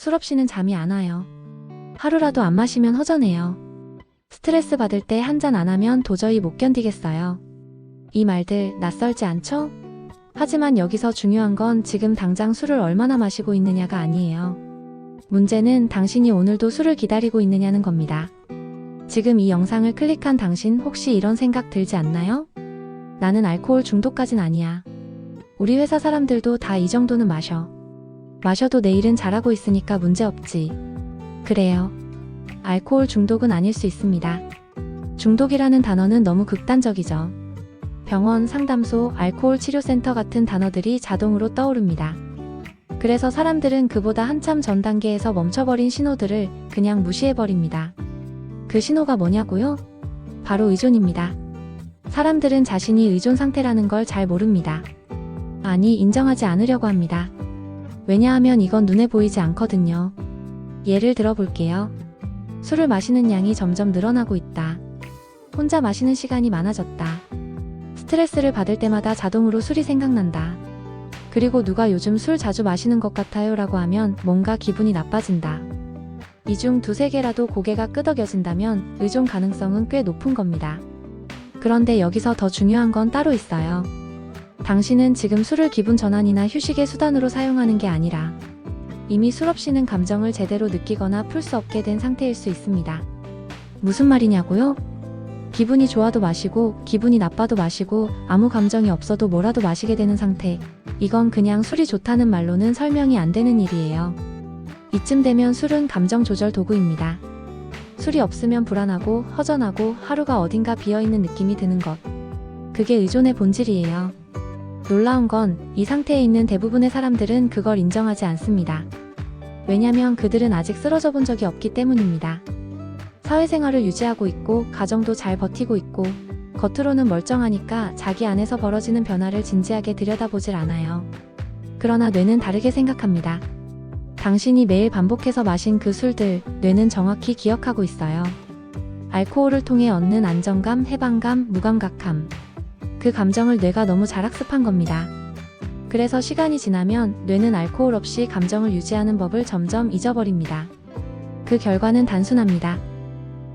술 없이는 잠이 안 와요. 하루라도 안 마시면 허전해요. 스트레스 받을 때 한 잔 안 하면 도저히 못 견디겠어요. 이 말들 낯설지 않죠? 하지만 여기서 중요한 건 지금 당장 술을 얼마나 마시고 있느냐가 아니에요. 문제는 당신이 오늘도 술을 기다리고 있느냐는 겁니다. 지금 이 영상을 클릭한 당신 혹시 이런 생각 들지 않나요? 나는 알코올 중독까진 아니야. 우리 회사 사람들도 다 이 정도는 마셔. 마셔도 내일은 잘하고 있으니까 문제 없지. 그래요. 알코올 중독은 아닐 수 있습니다. 중독이라는 단어는 너무 극단적이죠. 병원, 상담소, 알코올 치료센터 같은 단어들이 자동으로 떠오릅니다. 그래서 사람들은 그보다 한참 전 단계에서 멈춰버린 신호들을 그냥 무시해버립니다. 그 신호가 뭐냐고요? 바로 의존입니다. 사람들은 자신이 의존 상태라는 걸 잘 모릅니다. 아니, 인정하지 않으려고 합니다. 왜냐하면 이건 눈에 보이지 않거든요. 예를 들어 볼게요. 술을 마시는 양이 점점 늘어나고 있다. 혼자 마시는 시간이 많아졌다. 스트레스를 받을 때마다 자동으로 술이 생각난다. 그리고 누가 요즘 술 자주 마시는 것 같아요 라고 하면 뭔가 기분이 나빠진다. 이 중 두세 개라도 고개가 끄덕여진다면 의존 가능성은 꽤 높은 겁니다. 그런데 여기서 더 중요한 건 따로 있어요. 당신은 지금 술을 기분 전환이나 휴식의 수단으로 사용하는 게 아니라 이미 술 없이는 감정을 제대로 느끼거나 풀 수 없게 된 상태일 수 있습니다. 무슨 말이냐고요? 기분이 좋아도 마시고 기분이 나빠도 마시고 아무 감정이 없어도 뭐라도 마시게 되는 상태. 이건 그냥 술이 좋다는 말로는 설명이 안 되는 일이에요. 이쯤 되면 술은 감정 조절 도구입니다. 술이 없으면 불안하고 허전하고 하루가 어딘가 비어있는 느낌이 드는 것. 그게 의존의 본질이에요. 놀라운 건 이 상태에 있는 대부분의 사람들은 그걸 인정하지 않습니다. 왜냐면 그들은 아직 쓰러져 본 적이 없기 때문입니다. 사회생활을 유지하고 있고 가정도 잘 버티고 있고 겉으로는 멀쩡하니까 자기 안에서 벌어지는 변화를 진지하게 들여다보질 않아요. 그러나 뇌는 다르게 생각합니다. 당신이 매일 반복해서 마신 그 술들, 뇌는 정확히 기억하고 있어요. 알코올을 통해 얻는 안정감, 해방감, 무감각함. 그 감정을 뇌가 너무 잘 학습한 겁니다. 그래서 시간이 지나면 뇌는 알코올 없이 감정을 유지하는 법을 점점 잊어버립니다. 그 결과는 단순합니다.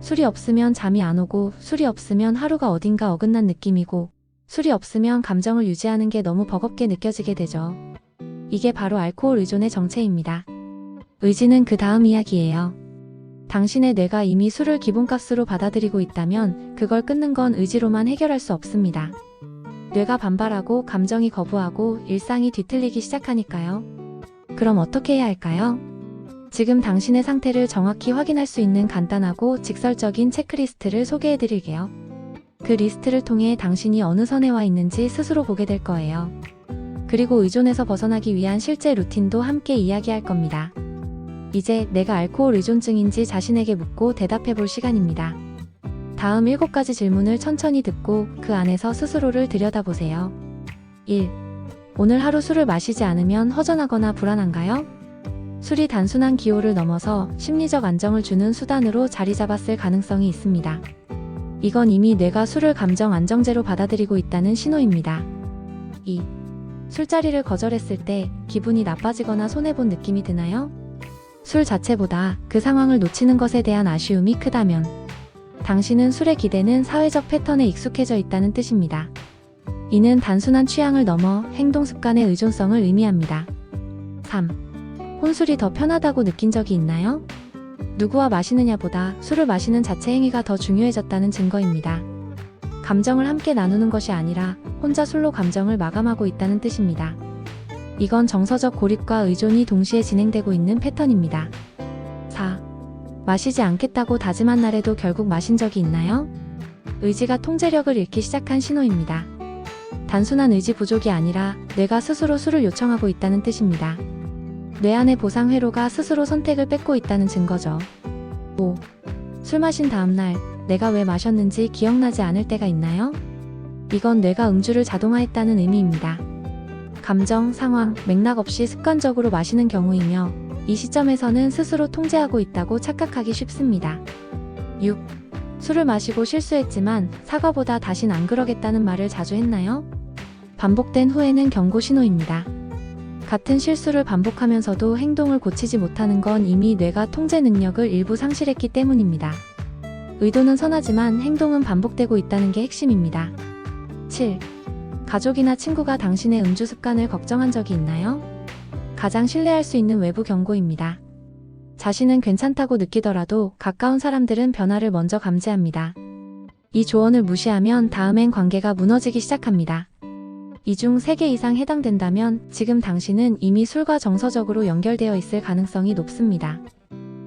술이 없으면 잠이 안 오고, 술이 없으면 하루가 어딘가 어긋난 느낌이고, 술이 없으면 감정을 유지하는 게 너무 버겁게 느껴지게 되죠. 이게 바로 알코올 의존의 정체입니다. 의지는 그 다음 이야기예요. 당신의 뇌가 이미 술을 기본값으로 받아들이고 있다면 그걸 끊는 건 의지로만 해결할 수 없습니다. 뇌가 반발하고 감정이 거부하고 일상이 뒤틀리기 시작하니까요. 그럼 어떻게 해야 할까요? 지금 당신의 상태를 정확히 확인할 수 있는 간단하고 직설적인 체크리스트를 소개해드릴게요. 그 리스트를 통해 당신이 어느 선에 와 있는지 스스로 보게 될 거예요. 그리고 의존에서 벗어나기 위한 실제 루틴도 함께 이야기할 겁니다. 이제 내가 알코올 의존증인지 자신에게 묻고 대답해 볼 시간입니다. 다음 7가지 질문을 천천히 듣고 그 안에서 스스로를 들여다보세요. 1. 오늘 하루 술을 마시지 않으면 허전하거나 불안한가요? 술이 단순한 기호를 넘어서 심리적 안정을 주는 수단으로 자리 잡았을 가능성이 있습니다. 이건 이미 뇌가 술을 감정 안정제로 받아들이고 있다는 신호입니다. 2. 술자리를 거절했을 때 기분이 나빠지거나 손해본 느낌이 드나요? 술 자체보다 그 상황을 놓치는 것에 대한 아쉬움이 크다면 당신은 술의 기대는 사회적 패턴에 익숙해져 있다는 뜻입니다. 이는 단순한 취향을 넘어 행동 습관의 의존성을 의미합니다. 3. 혼술이 더 편하다고 느낀 적이 있나요? 누구와 마시느냐보다 술을 마시는 자체 행위가 더 중요해졌다는 증거입니다. 감정을 함께 나누는 것이 아니라 혼자 술로 감정을 마감하고 있다는 뜻입니다. 이건 정서적 고립과 의존이 동시에 진행되고 있는 패턴입니다. 4. 마시지 않겠다고 다짐한 날에도 결국 마신 적이 있나요? 의지가 통제력을 잃기 시작한 신호입니다. 단순한 의지 부족이 아니라 뇌가 스스로 술을 요청하고 있다는 뜻입니다. 뇌 안의 보상 회로가 스스로 선택을 뺏고 있다는 증거죠. 5. 술 마신 다음날 내가 왜 마셨는지 기억나지 않을 때가 있나요? 이건 뇌가 음주를 자동화했다는 의미입니다. 감정, 상황, 맥락 없이 습관적으로 마시는 경우이며 이 시점에서는 스스로 통제하고 있다고 착각하기 쉽습니다. 6. 술을 마시고 실수했지만 사과보다 다신 안 그러겠다는 말을 자주 했나요? 반복된 후회는 경고 신호입니다. 같은 실수를 반복하면서도 행동을 고치지 못하는 건 이미 뇌가 통제 능력을 일부 상실했기 때문입니다. 의도는 선하지만 행동은 반복되고 있다는 게 핵심입니다. 7. 가족이나 친구가 당신의 음주 습관을 걱정한 적이 있나요? 가장 신뢰할 수 있는 외부 경고입니다. 자신은 괜찮다고 느끼더라도 가까운 사람들은 변화를 먼저 감지합니다. 이 조언을 무시하면 다음엔 관계가 무너지기 시작합니다. 이 중 3개 이상 해당된다면 지금 당신은 이미 술과 정서적으로 연결되어 있을 가능성이 높습니다.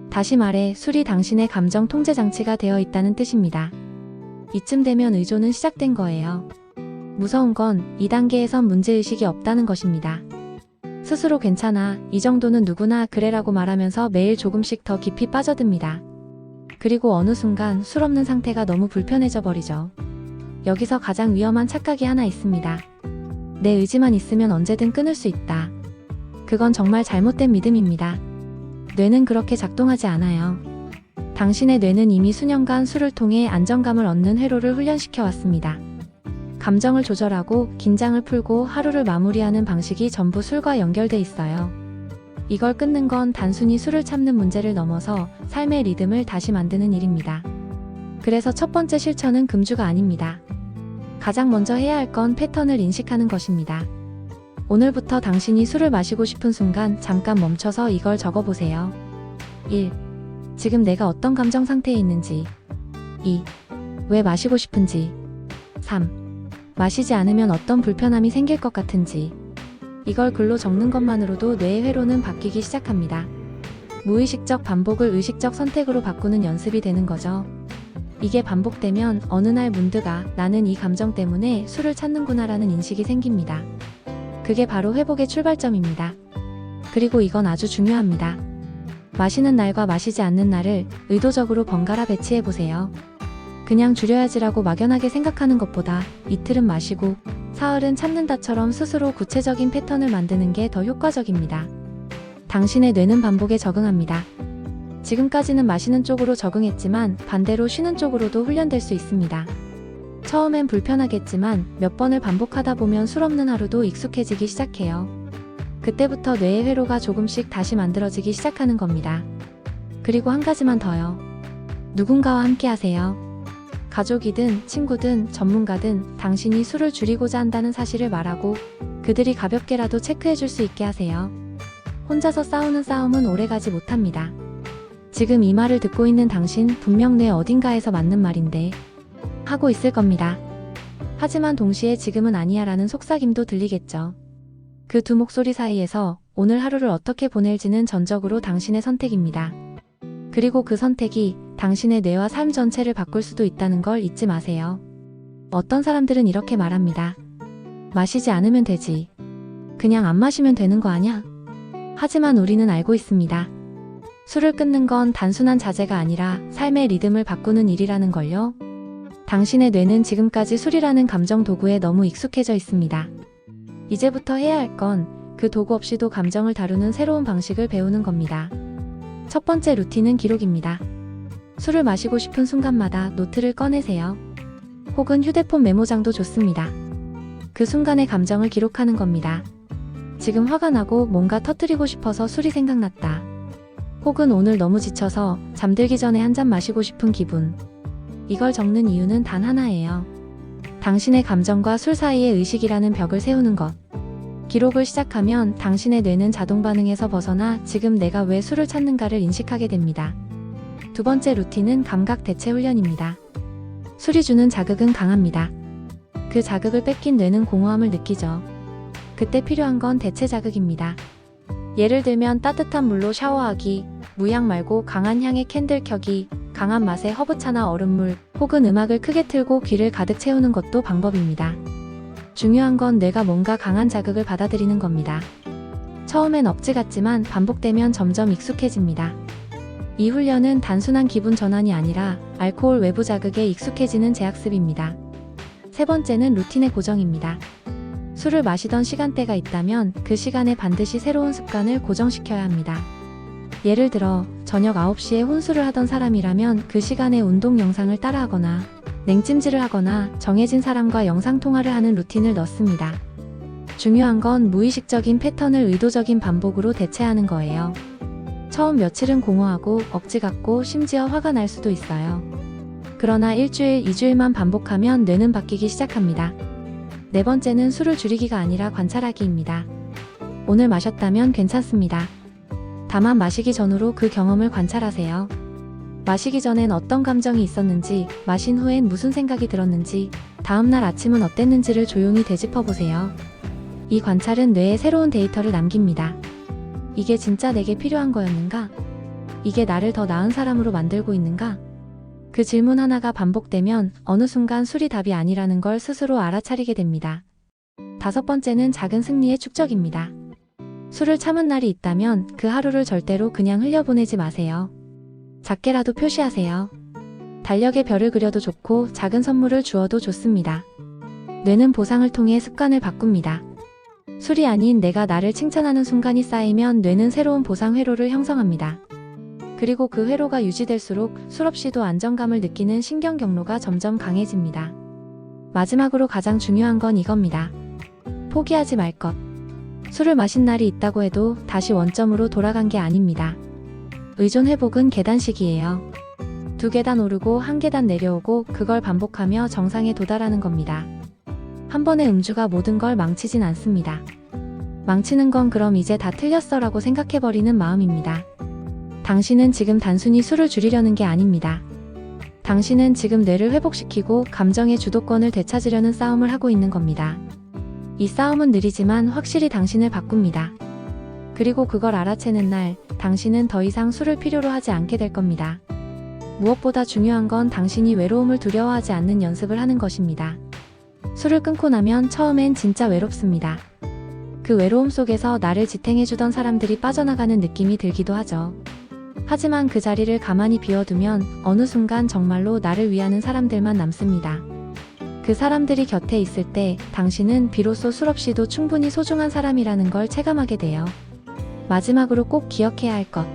다시 말해 술이 당신의 감정 통제 장치가 되어 있다는 뜻입니다. 이쯤 되면 의존은 시작된 거예요. 무서운 건 2단계에선 문제의식이 없다는 것입니다. 스스로 괜찮아, 이 정도는 누구나 그래라고 말하면서 매일 조금씩 더 깊이 빠져듭니다. 그리고 어느 순간 술 없는 상태가 너무 불편해져 버리죠. 여기서 가장 위험한 착각이 하나 있습니다. 내 의지만 있으면 언제든 끊을 수 있다. 그건 정말 잘못된 믿음입니다. 뇌는 그렇게 작동하지 않아요. 당신의 뇌는 이미 수년간 술을 통해 안정감을 얻는 회로를 훈련시켜 왔습니다. 감정을 조절하고 긴장을 풀고 하루를 마무리하는 방식이 전부 술과 연결돼 있어요. 이걸 끊는 건 단순히 술을 참는 문제를 넘어서 삶의 리듬을 다시 만드는 일입니다. 그래서 첫 번째 실천은 금주가 아닙니다. 가장 먼저 해야 할 건 패턴을 인식하는 것입니다. 오늘부터 당신이 술을 마시고 싶은 순간 잠깐 멈춰서 이걸 적어보세요. 1. 지금 내가 어떤 감정 상태에 있는지. 2. 왜 마시고 싶은지. 3. 마시지 않으면 어떤 불편함이 생길 것 같은지. 이걸 글로 적는 것만으로도 뇌의 회로는 바뀌기 시작합니다. 무의식적 반복을 의식적 선택으로 바꾸는 연습이 되는 거죠. 이게 반복되면 어느 날 문드가 나는 이 감정 때문에 술을 찾는구나라는 인식이 생깁니다. 그게 바로 회복의 출발점입니다. 그리고 이건 아주 중요합니다. 마시는 날과 마시지 않는 날을 의도적으로 번갈아 배치해보세요. 그냥 줄여야지라고 막연하게 생각하는 것보다 이틀은 마시고 사흘은 참는다처럼 스스로 구체적인 패턴을 만드는 게 더 효과적입니다. 당신의 뇌는 반복에 적응합니다. 지금까지는 마시는 쪽으로 적응했지만 반대로 쉬는 쪽으로도 훈련될 수 있습니다. 처음엔 불편하겠지만 몇 번을 반복하다 보면 술 없는 하루도 익숙해지기 시작해요. 그때부터 뇌의 회로가 조금씩 다시 만들어지기 시작하는 겁니다. 그리고 한 가지만 더요. 누군가와 함께 하세요. 가족이든 친구든 전문가든 당신이 술을 줄이고자 한다는 사실을 말하고 그들이 가볍게라도 체크해줄 수 있게 하세요. 혼자서 싸우는 싸움은 오래가지 못합니다. 지금 이 말을 듣고 있는 당신 분명 뇌 어딘가에서 맞는 말인데 하고 있을 겁니다. 하지만 동시에 지금은 아니야 라는 속삭임도 들리겠죠. 그 두 목소리 사이에서 오늘 하루를 어떻게 보낼지는 전적으로 당신의 선택입니다. 그리고 그 선택이 당신의 뇌와 삶 전체를 바꿀 수도 있다는 걸 잊지 마세요. 어떤 사람들은 이렇게 말합니다. 마시지 않으면 되지. 그냥 안 마시면 되는 거 아냐? 하지만 우리는 알고 있습니다. 술을 끊는 건 단순한 자제가 아니라 삶의 리듬을 바꾸는 일이라는 걸요. 당신의 뇌는 지금까지 술이라는 감정 도구에 너무 익숙해져 있습니다. 이제부터 해야 할 건 그 도구 없이도 감정을 다루는 새로운 방식을 배우는 겁니다. 첫 번째 루틴은 기록입니다. 술을 마시고 싶은 순간마다 노트를 꺼내세요. 혹은 휴대폰 메모장도 좋습니다. 그 순간의 감정을 기록하는 겁니다. 지금 화가 나고 뭔가 터뜨리고 싶어서 술이 생각났다. 혹은 오늘 너무 지쳐서 잠들기 전에 한 잔 마시고 싶은 기분. 이걸 적는 이유는 단 하나예요. 당신의 감정과 술 사이의 의식이라는 벽을 세우는 것. 기록을 시작하면 당신의 뇌는 자동 반응에서 벗어나 지금 내가 왜 술을 찾는가를 인식하게 됩니다. 두 번째 루틴은 감각 대체 훈련입니다. 술이 주는 자극은 강합니다. 그 자극을 뺏긴 뇌는 공허함을 느끼죠. 그때 필요한 건 대체 자극입니다. 예를 들면 따뜻한 물로 샤워하기, 무향 말고 강한 향의 캔들 켜기, 강한 맛의 허브차나 얼음물, 혹은 음악을 크게 틀고 귀를 가득 채우는 것도 방법입니다. 중요한 건 뇌가 뭔가 강한 자극을 받아들이는 겁니다. 처음엔 억지 같지만 반복되면 점점 익숙해집니다. 이 훈련은 단순한 기분 전환이 아니라 알코올 외부 자극에 익숙해지는 재학습입니다. 세 번째는 루틴의 고정입니다. 술을 마시던 시간대가 있다면 그 시간에 반드시 새로운 습관을 고정시켜야 합니다. 예를 들어 저녁 9시에 혼술을 하던 사람이라면 그 시간에 운동 영상을 따라하거나 냉찜질을 하거나 정해진 사람과 영상통화를 하는 루틴을 넣습니다. 중요한 건 무의식적인 패턴을 의도적인 반복으로 대체하는 거예요. 처음 며칠은 공허하고 억지 같고 심지어 화가 날 수도 있어요. 그러나 일주일, 2주일만 반복하면 뇌는 바뀌기 시작합니다. 네 번째는 술을 줄이기가 아니라 관찰하기입니다. 오늘 마셨다면 괜찮습니다. 다만 마시기 전후로 그 경험을 관찰하세요. 마시기 전엔 어떤 감정이 있었는지, 마신 후엔 무슨 생각이 들었는지, 다음날 아침은 어땠는지를 조용히 되짚어 보세요. 이 관찰은 뇌에 새로운 데이터를 남깁니다. 이게 진짜 내게 필요한 거였는가? 이게 나를 더 나은 사람으로 만들고 있는가? 그 질문 하나가 반복되면 어느 순간 술이 답이 아니라는 걸 스스로 알아차리게 됩니다. 다섯 번째는 작은 승리의 축적입니다. 술을 참은 날이 있다면 그 하루를 절대로 그냥 흘려보내지 마세요. 작게라도 표시하세요. 달력에 별을 그려도 좋고 작은 선물을 주어도 좋습니다. 뇌는 보상을 통해 습관을 바꿉니다. 술이 아닌 내가 나를 칭찬하는 순간이 쌓이면 뇌는 새로운 보상 회로를 형성합니다. 그리고 그 회로가 유지될수록 술 없이도 안정감을 느끼는 신경 경로가 점점 강해집니다. 마지막으로 가장 중요한 건 이겁니다. 포기하지 말 것. 술을 마신 날이 있다고 해도 다시 원점으로 돌아간 게 아닙니다. 의존 회복은 계단식이에요. 2계단 오르고 1계단 내려오고 그걸 반복하며 정상에 도달하는 겁니다. 한 번의 음주가 모든 걸 망치진 않습니다. 망치는 건 그럼 이제 다 틀렸어 라고 생각해버리는 마음입니다. 당신은 지금 단순히 술을 줄이려는 게 아닙니다. 당신은 지금 뇌를 회복시키고 감정의 주도권을 되찾으려는 싸움을 하고 있는 겁니다. 이 싸움은 느리지만 확실히 당신을 바꿉니다. 그리고 그걸 알아채는 날, 당신은 더 이상 술을 필요로 하지 않게 될 겁니다. 무엇보다 중요한 건 당신이 외로움을 두려워하지 않는 연습을 하는 것입니다. 술을 끊고 나면 처음엔 진짜 외롭습니다. 그 외로움 속에서 나를 지탱해주던 사람들이 빠져나가는 느낌이 들기도 하죠. 하지만 그 자리를 가만히 비워두면 어느 순간 정말로 나를 위하는 사람들만 남습니다. 그 사람들이 곁에 있을 때 당신은 비로소 술 없이도 충분히 소중한 사람이라는 걸 체감하게 돼요. 마지막으로 꼭 기억해야 할 것.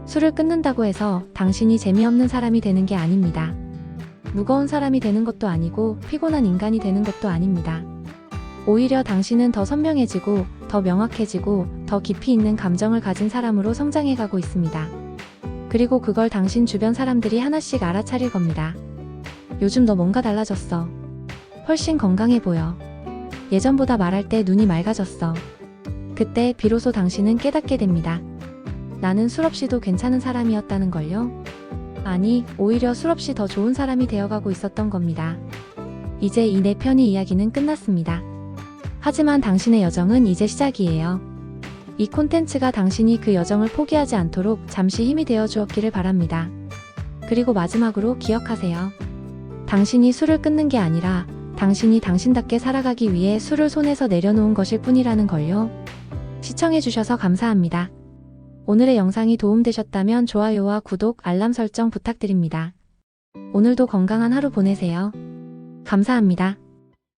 술을 끊는다고 해서 당신이 재미없는 사람이 되는 게 아닙니다. 무거운 사람이 되는 것도 아니고 피곤한 인간이 되는 것도 아닙니다. 오히려 당신은 더 선명해지고 더 명확해지고 더 깊이 있는 감정을 가진 사람으로 성장해가고 있습니다. 그리고 그걸 당신 주변 사람들이 하나씩 알아차릴 겁니다. 요즘 너 뭔가 달라졌어. 훨씬 건강해 보여. 예전보다 말할 때 눈이 맑아졌어. 그때 비로소 당신은 깨닫게 됩니다. 나는 술 없이도 괜찮은 사람이었다는 걸요? 아니, 오히려 술 없이 더 좋은 사람이 되어가고 있었던 겁니다. 이제 이 네 편의 이야기는 끝났습니다. 하지만 당신의 여정은 이제 시작이에요. 이 콘텐츠가 당신이 그 여정을 포기하지 않도록 잠시 힘이 되어 주었기를 바랍니다. 그리고 마지막으로 기억하세요. 당신이 술을 끊는 게 아니라 당신이 당신답게 살아가기 위해 술을 손에서 내려놓은 것일 뿐이라는 걸요. 시청해주셔서 감사합니다. 오늘의 영상이 도움되셨다면 좋아요와 구독, 알람 설정 부탁드립니다. 오늘도 건강한 하루 보내세요. 감사합니다.